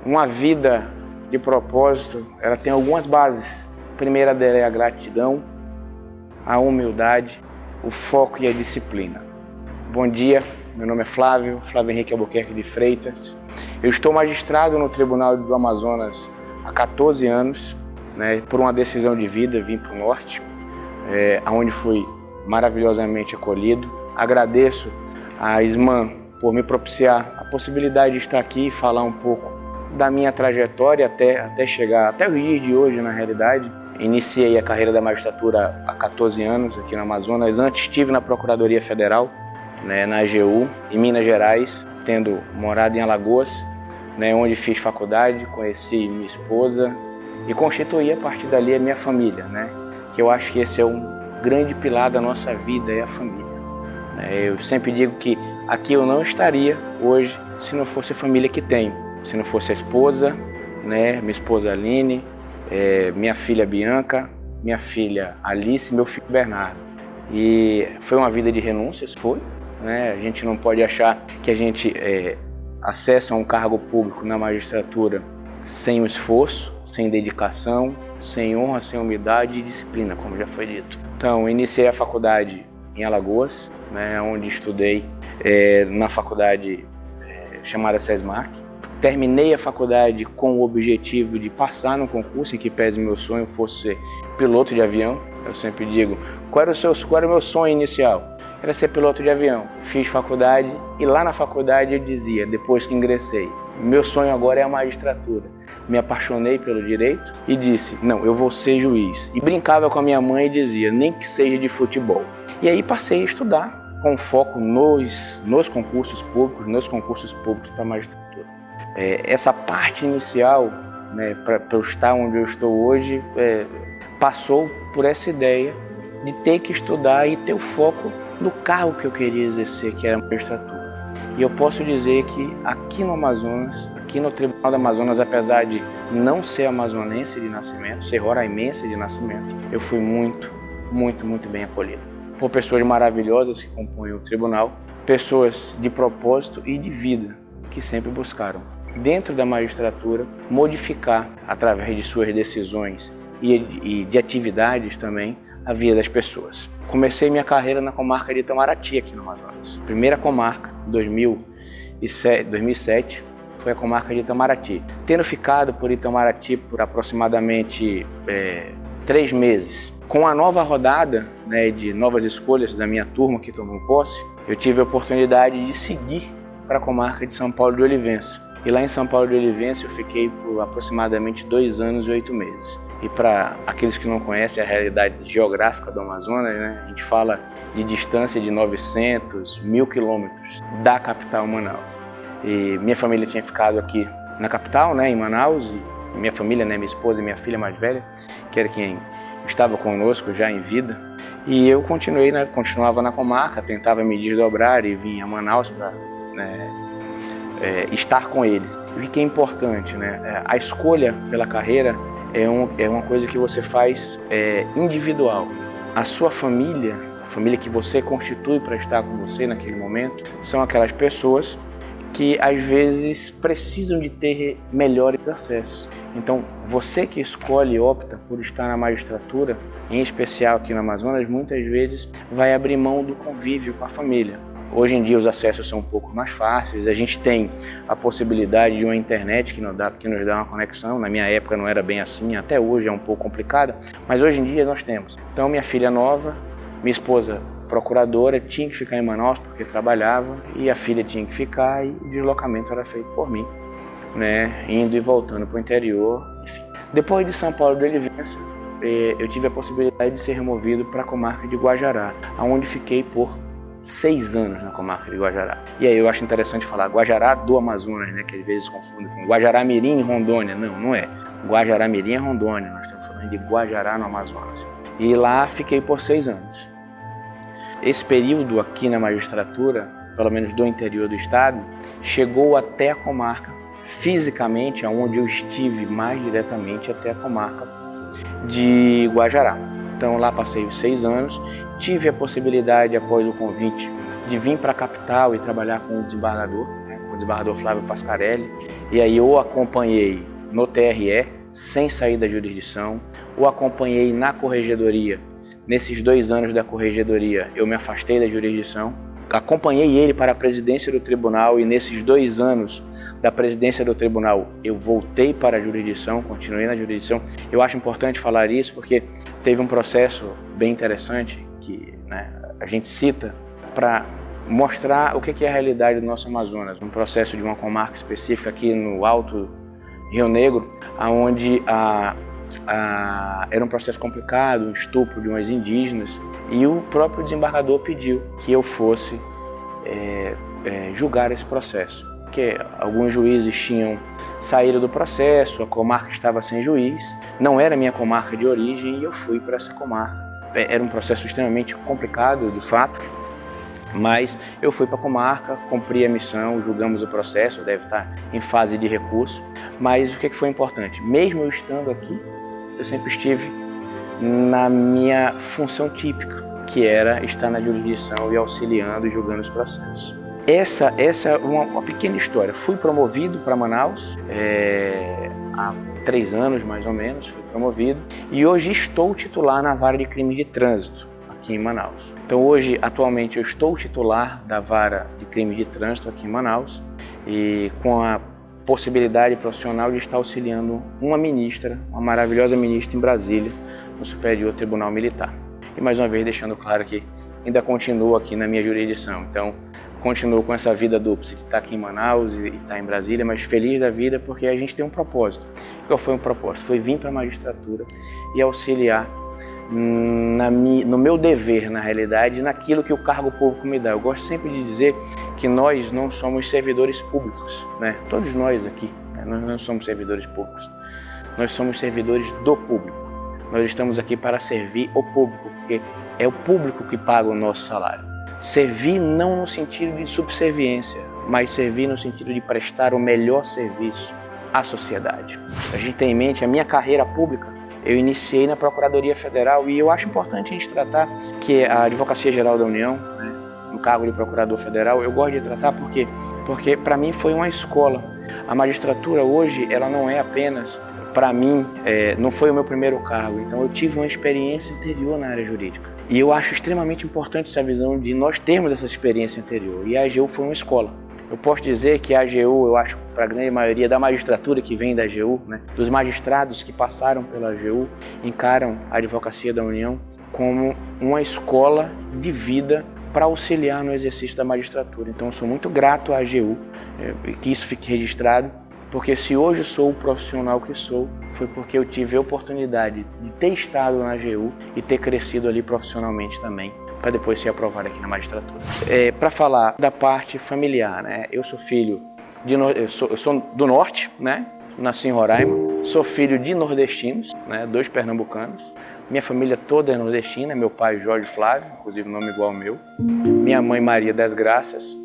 Uma vida de propósito, ela tem algumas bases. A primeira dela é a gratidão, a humildade, o foco e a disciplina. Bom dia, meu nome é Flávio Henrique Albuquerque de Freitas. Eu estou magistrado no Tribunal do Amazonas há 14 anos, por uma decisão de vida, vim para o Norte, onde fui maravilhosamente acolhido. Agradeço a Isman por me propiciar a possibilidade de estar aqui e falar um pouco da minha trajetória até chegar até os dias de hoje, na realidade. Iniciei a carreira da magistratura há 14 anos aqui no Amazonas. Antes estive na Procuradoria Federal, na AGU, em Minas Gerais, tendo morado em Alagoas, onde fiz faculdade, conheci minha esposa e constituí a partir dali a minha família, que eu acho que esse é um grande pilar da nossa vida, é a família. Eu sempre digo que aqui eu não estaria hoje se não fosse a família que tenho, se não fosse a esposa, minha esposa Aline, minha filha Bianca, minha filha Alice e meu filho Bernardo. E foi uma vida de renúncias, foi. A gente não pode achar que a gente acessa um cargo público na magistratura sem o esforço, sem dedicação, sem honra, sem humildade e disciplina, como já foi dito. Então, iniciei a faculdade em Alagoas, onde estudei na faculdade chamada SESMAC. Terminei a faculdade com o objetivo de passar no concurso, em que pese meu sonho fosse ser piloto de avião. Eu sempre digo, qual era o meu sonho inicial? Era ser piloto de avião. Fiz faculdade e lá na faculdade eu dizia, depois que ingressei, meu sonho agora é a magistratura. Me apaixonei pelo direito e disse, não, eu vou ser juiz. E brincava com a minha mãe e dizia, nem que seja de futebol. E aí passei a estudar com foco nos concursos públicos para magistratura. Essa parte inicial, para eu estar onde eu estou hoje, passou por essa ideia de ter que estudar e ter o foco no cargo que eu queria exercer, que era a magistratura. E eu posso dizer que aqui no Amazonas, aqui no Tribunal do Amazonas, apesar de não ser amazonense de nascimento, ser roraimense de nascimento, eu fui muito, muito, muito bem acolhido por pessoas maravilhosas que compõem o tribunal, pessoas de propósito e de vida que sempre buscaram, dentro da magistratura, modificar, através de suas decisões e de atividades também, a vida das pessoas. Comecei minha carreira na comarca de Itamaraty, aqui no Amazonas. Primeira comarca, 2007, foi a comarca de Itamaraty. Tendo ficado por Itamaraty por aproximadamente 3 meses, com a nova rodada de novas escolhas da minha turma que tomou posse, eu tive a oportunidade de seguir para a comarca de São Paulo de Olivença. E lá em São Paulo de Olivença eu fiquei por aproximadamente 2 anos e 8 meses. E para aqueles que não conhecem a realidade geográfica do Amazonas, a gente fala de distância de 900, 1.000 quilômetros da capital Manaus. E minha família tinha ficado aqui na capital, em Manaus, e minha família, minha esposa e minha filha mais velha, que era quem estava conosco já em vida. E eu continuava na comarca, tentava me desdobrar e vinha a Manaus para estar com eles. O que é importante, a escolha pela carreira é uma coisa que você faz individual. A sua família, a família que você constitui para estar com você naquele momento, são aquelas pessoas que às vezes precisam de ter melhores acessos. Então, você que escolhe e opta por estar na magistratura, em especial aqui no Amazonas, muitas vezes vai abrir mão do convívio com a família. Hoje em dia os acessos são um pouco mais fáceis, a gente tem a possibilidade de uma internet que nos dá uma conexão. Na minha época não era bem assim, até hoje é um pouco complicado, mas hoje em dia nós temos. Então minha filha nova, minha esposa procuradora, tinha que ficar em Manaus porque trabalhava, e a filha tinha que ficar, e o deslocamento era feito por mim, indo e voltando para o interior, enfim. Depois de São Paulo de Olivença, eu tive a possibilidade de ser removido para a comarca de Guajará, onde fiquei por 6 anos na comarca de Guajará. E aí eu acho interessante falar Guajará do Amazonas, que às vezes confundem com Guajará-Mirim, Rondônia. Não, não é. Guajará-Mirim é Rondônia, nós estamos falando de Guajará no Amazonas. E lá fiquei por 6 anos. Esse período aqui na magistratura, pelo menos do interior do estado, chegou até a comarca, fisicamente, onde eu estive mais diretamente, até a comarca de Guajará. Então lá passei os 6 anos, tive a possibilidade, após o convite, de vir para a capital e trabalhar com o desembargador desembargador Flávio Pascarelli, e aí eu acompanhei no TRE, sem sair da jurisdição, o acompanhei na corregedoria. Nesses 2 anos da corregedoria, eu me afastei da jurisdição, acompanhei ele para a presidência do tribunal, e nesses 2 anos da presidência do tribunal, eu voltei para a jurisdição, continuei na jurisdição. Eu acho importante falar isso porque teve um processo bem interessante que, né, a gente cita para mostrar o que é a realidade do nosso Amazonas. Um processo de uma comarca específica aqui no Alto Rio Negro, onde era um processo complicado, um estupro de umas indígenas, e o próprio desembargador pediu que eu fosse julgar esse processo. Porque alguns juízes tinham saído do processo, a comarca estava sem juiz, não era minha comarca de origem e eu fui para essa comarca. Era um processo extremamente complicado, de fato, mas eu fui para a comarca, cumpri a missão, julgamos o processo, deve estar em fase de recurso. Mas o que foi importante? Mesmo eu estando aqui, eu sempre estive na minha função típica, que era estar na jurisdição e auxiliando e julgando os processos. Essa é uma pequena história. Fui promovido para Manaus há 3 anos, mais ou menos, fui promovido. E hoje estou titular na Vara de Crimes de Trânsito, aqui em Manaus. Então hoje, atualmente, eu estou titular da Vara de Crimes de Trânsito aqui em Manaus e com a possibilidade profissional de estar auxiliando uma ministra, uma maravilhosa ministra em Brasília, no Superior Tribunal Militar. E mais uma vez deixando claro que ainda continuo aqui na minha jurisdição. Então, continuo com essa vida dupla, de estar aqui em Manaus e estar em Brasília, mas feliz da vida porque a gente tem um propósito. Qual foi o propósito? Foi vir para a magistratura e auxiliar no meu dever, na realidade, naquilo que o cargo público me dá. Eu gosto sempre de dizer que nós não somos servidores públicos, né? Todos nós aqui, né? Nós não somos servidores públicos. Nós somos servidores do público. Nós estamos aqui para servir o público, porque é o público que paga o nosso salário. Servir não no sentido de subserviência, mas servir no sentido de prestar o melhor serviço à sociedade. A gente tem em mente a minha carreira pública. Eu iniciei na Procuradoria Federal e eu acho importante a gente tratar que a Advocacia Geral da União, né, no cargo de Procurador Federal, eu gosto de tratar porque para mim foi uma escola. A magistratura hoje, ela não é apenas, para mim, não foi o meu primeiro cargo, então eu tive uma experiência anterior na área jurídica. E eu acho extremamente importante essa visão de nós termos essa experiência anterior. E a AGU foi uma escola. Eu posso dizer que a AGU, eu acho, para a grande maioria da magistratura que vem da AGU, né, dos magistrados que passaram pela AGU, encaram a Advocacia da União como uma escola de vida para auxiliar no exercício da magistratura. Então eu sou muito grato à AGU, que isso fique registrado, porque se hoje eu sou o profissional que sou, foi porque eu tive a oportunidade de ter estado na AGU e ter crescido ali profissionalmente também, para depois ser aprovado aqui na magistratura. Para falar da parte familiar, né? Eu sou filho eu sou do norte, né? Nasci em Roraima, sou filho de nordestinos, né? 2 pernambucanos. Minha família toda é nordestina, meu pai Jorge Flávio, inclusive nome igual ao meu. Minha mãe Maria das Graças,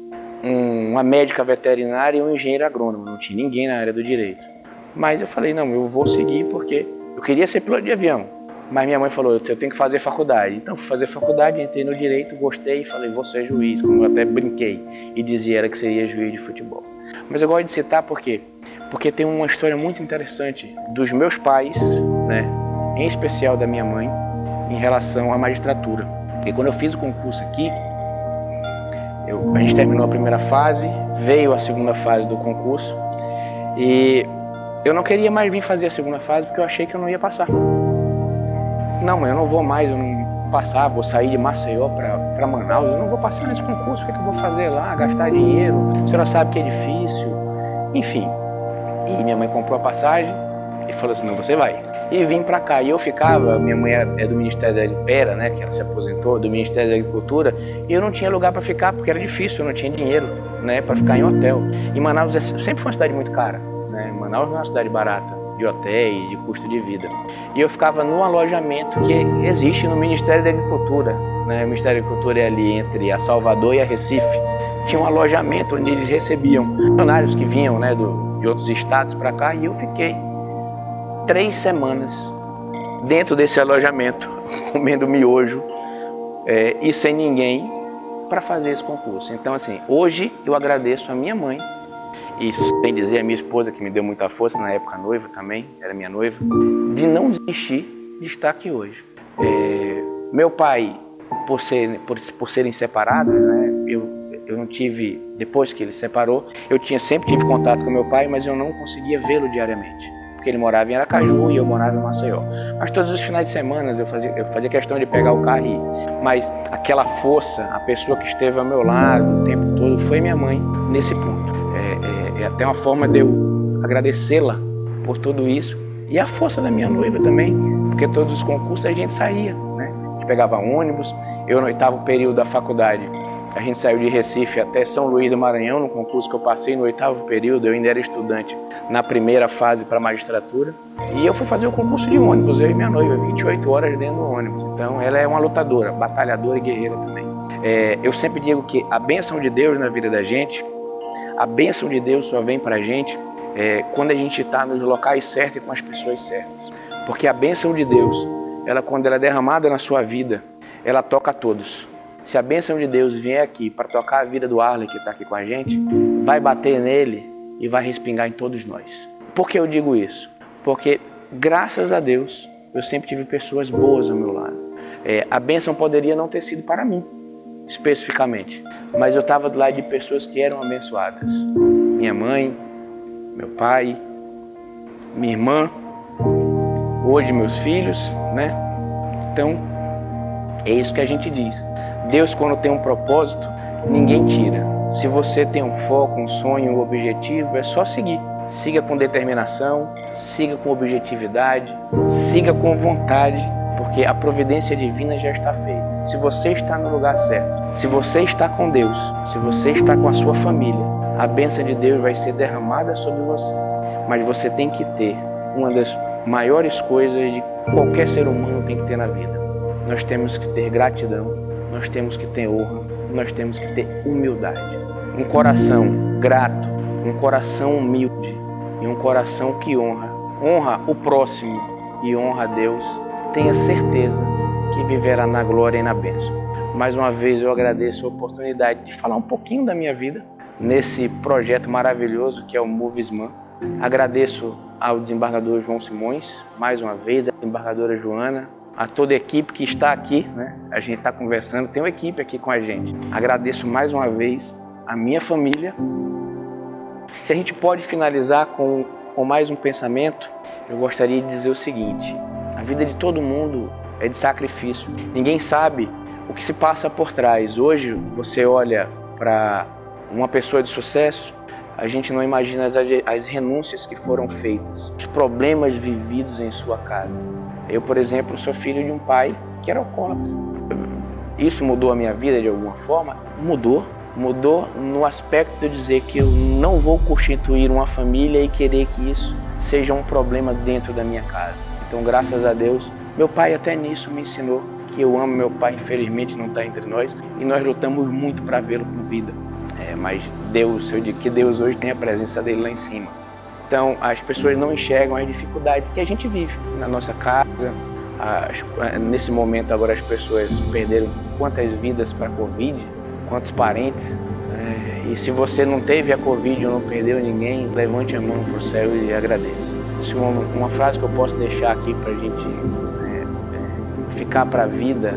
uma médica veterinária e um engenheiro agrônomo, não tinha ninguém na área do direito. Mas eu falei, não, eu vou seguir porque eu queria ser piloto de avião. Mas minha mãe falou, eu tenho que fazer faculdade. Então fui fazer faculdade, entrei no direito, gostei e falei, vou ser juiz, como eu até brinquei e dizia que seria juiz de futebol. Mas eu gosto de citar por quê? Porque tem uma história muito interessante dos meus pais, né, em especial da minha mãe, em relação à magistratura. Porque quando eu fiz o concurso aqui, a gente terminou a primeira fase, veio a segunda fase do concurso e eu não queria mais vir fazer a segunda fase porque eu achei que eu não ia passar. Não, mas eu não vou mais, eu não vou passar, vou sair de Maceió para Manaus, eu não vou passar nesse concurso, o que eu vou fazer lá? Gastar dinheiro, a senhora sabe que é difícil, enfim. E minha mãe comprou a passagem e falou assim, não, você vai. E vim para cá, e eu ficava, minha mãe é do Ministério da Era, né, que ela se aposentou, do Ministério da Agricultura, e eu não tinha lugar para ficar, porque era difícil, eu não tinha dinheiro, né, para ficar em hotel. E Manaus sempre foi uma cidade muito cara, né, Manaus não é uma cidade barata, de hotéis e de custo de vida. E eu ficava no alojamento que existe no Ministério da Agricultura, né, o Ministério da Agricultura é ali entre a Salvador e a Recife. Tinha um alojamento onde eles recebiam funcionários que vinham, né, de outros estados para cá, e eu fiquei 3 semanas dentro desse alojamento, comendo miojo e sem ninguém para fazer esse concurso. Então, assim, hoje eu agradeço a minha mãe e sem dizer a minha esposa, que me deu muita força na época, noiva também, era minha noiva, de não desistir de estar aqui hoje. Meu pai, por serem separados, né, eu não tive, depois que ele separou, sempre tive contato com meu pai, mas eu não conseguia vê-lo diariamente, porque ele morava em Aracaju e eu morava em Maceió. Mas todos os finais de semana eu fazia questão de pegar o carro e ir. Mas aquela força, a pessoa que esteve ao meu lado o tempo todo foi minha mãe nesse ponto. É até uma forma de eu agradecê-la por tudo isso. E a força da minha noiva também, porque todos os concursos a gente saía, né? A gente pegava ônibus. Eu no 8º período da faculdade, a gente saiu de Recife até São Luís do Maranhão, no concurso que eu passei no 8º período. Eu ainda era estudante na primeira fase para magistratura. E eu fui fazer o concurso de ônibus, eu e minha noiva, 28 horas dentro do ônibus. Então ela é uma lutadora, batalhadora e guerreira também. Eu sempre digo que a bênção de Deus na vida da gente, a bênção de Deus só vem para a gente quando a gente está nos locais certos e com as pessoas certas. Porque a bênção de Deus, quando ela é derramada na sua vida, ela toca a todos. Se a bênção de Deus vier aqui para tocar a vida do Arley, que está aqui com a gente, vai bater nele e vai respingar em todos nós. Por que eu digo isso? Porque, graças a Deus, eu sempre tive pessoas boas ao meu lado. A bênção poderia não ter sido para mim, especificamente, mas eu estava do lado de pessoas que eram abençoadas. Minha mãe, meu pai, minha irmã, hoje meus filhos, né? Então, é isso que a gente diz. Deus, quando tem um propósito, ninguém tira. Se você tem um foco, um sonho, um objetivo, é só seguir. Siga com determinação, siga com objetividade, siga com vontade, porque a providência divina já está feita. Se você está no lugar certo, se você está com Deus, se você está com a sua família, a bênção de Deus vai ser derramada sobre você. Mas você tem que ter uma das maiores coisas de qualquer ser humano tem que ter na vida. Nós temos que ter gratidão, nós temos que ter honra, nós temos que ter humildade. Um coração grato, um coração humilde e um coração que honra o próximo e honra a Deus, tenha certeza que viverá na glória e na bênção. Mais uma vez eu agradeço a oportunidade de falar um pouquinho da minha vida nesse projeto maravilhoso que é o Movisman. Agradeço ao desembargador João Simões, mais uma vez, a desembargadora Joana, a toda a equipe que está aqui, né? A gente está conversando, tem uma equipe aqui com a gente. Agradeço mais uma vez a minha família. Se a gente pode finalizar com mais um pensamento, eu gostaria de dizer o seguinte: a vida de todo mundo é de sacrifício. Ninguém sabe o que se passa por trás. Hoje você olha para uma pessoa de sucesso, a gente não imagina as renúncias que foram feitas, os problemas vividos em sua casa. Eu, por exemplo, sou filho de um pai que era alcoólatra. Isso mudou a minha vida de alguma forma? Mudou. Mudou no aspecto de dizer que eu não vou constituir uma família e querer que isso seja um problema dentro da minha casa. Então, graças a Deus, meu pai até nisso me ensinou que eu amo meu pai, infelizmente não está entre nós, e nós lutamos muito para vê-lo com vida. Mas Deus, eu digo que Deus hoje tem a presença dele lá em cima. Então, as pessoas não enxergam as dificuldades que a gente vive na nossa casa. Nesse momento, agora as pessoas perderam quantas vidas para a Covid, quantos parentes. E se você não teve a Covid ou não perdeu ninguém, levante a mão para o céu e agradeça. Isso é uma frase que eu posso deixar aqui para a gente ficar para a vida.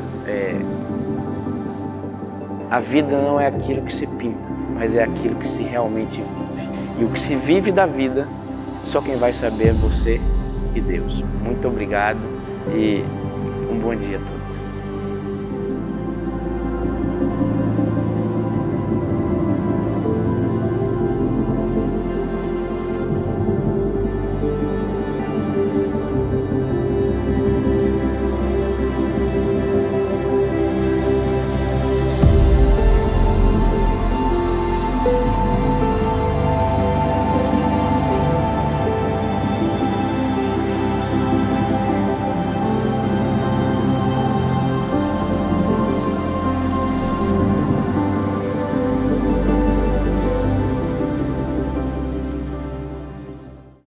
A vida não é aquilo que se pinta, mas é aquilo que se realmente vive. E o que se vive da vida, só quem vai saber é você e Deus. Muito obrigado e um bom dia a todos.